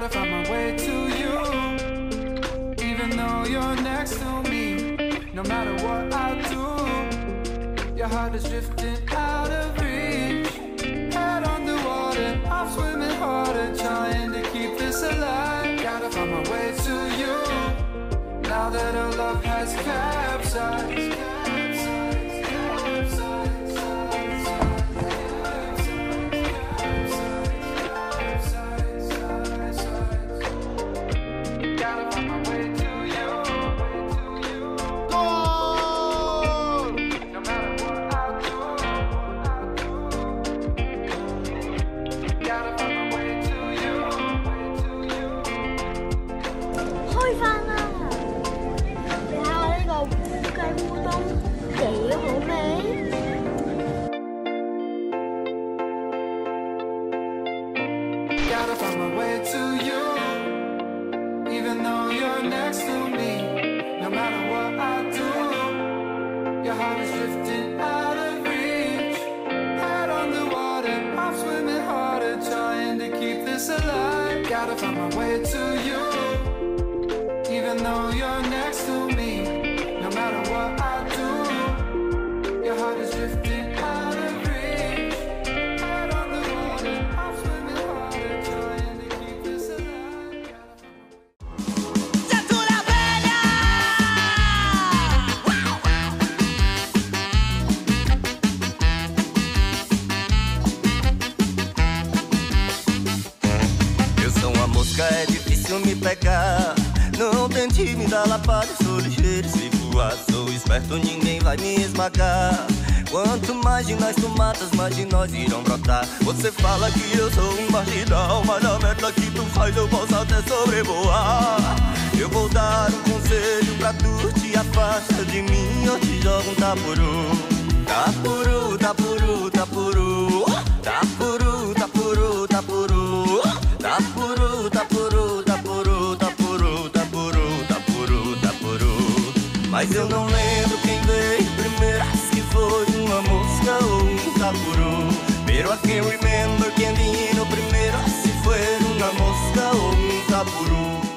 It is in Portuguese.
Gotta find my way to you, even though you're next to me. No matter what I do, your heart is drifting out of reach. Head underwater, I'm swimming harder, trying to keep this alive. Gotta find my way to you, now that our love has capsized. Gotta find my way to you, even though you're next to me. No matter what I do, your heart is drifting out of reach. Head on the water, I'm swimming harder, trying to keep this alive. Gotta find my way to you, even though you're next to me. No matter what I do, your heart is drifting out of reach. Head on the water, I'm swimming harder, trying to keep this alive. Eu sou uma mosca, é difícil me pegar. Não tente me dar lapada, sou ligeiro se voar. Sou esperto, ninguém vai me esmagar. Quanto mais de nós tu matas, mais de nós irão brotar. Você fala que eu sou um marginal, mas a merda que tu faz eu posso até sobrevoar. Eu vou dar um conselho pra tu, te afasta de mim, eu te jogo um tapuru. Tapuru, tapuru, tapuru. Tapuru, tapuru, tapuru. Tapuru, tapuru, tapuru, tapuru, tapuru, tapuru, tapuru. Mas eu não lembro quem veio primeiro, se foi uma mosca ou um tapuru. Pero I can't remember quem vinha primeiro, se foi uma mosca ou um tapuru.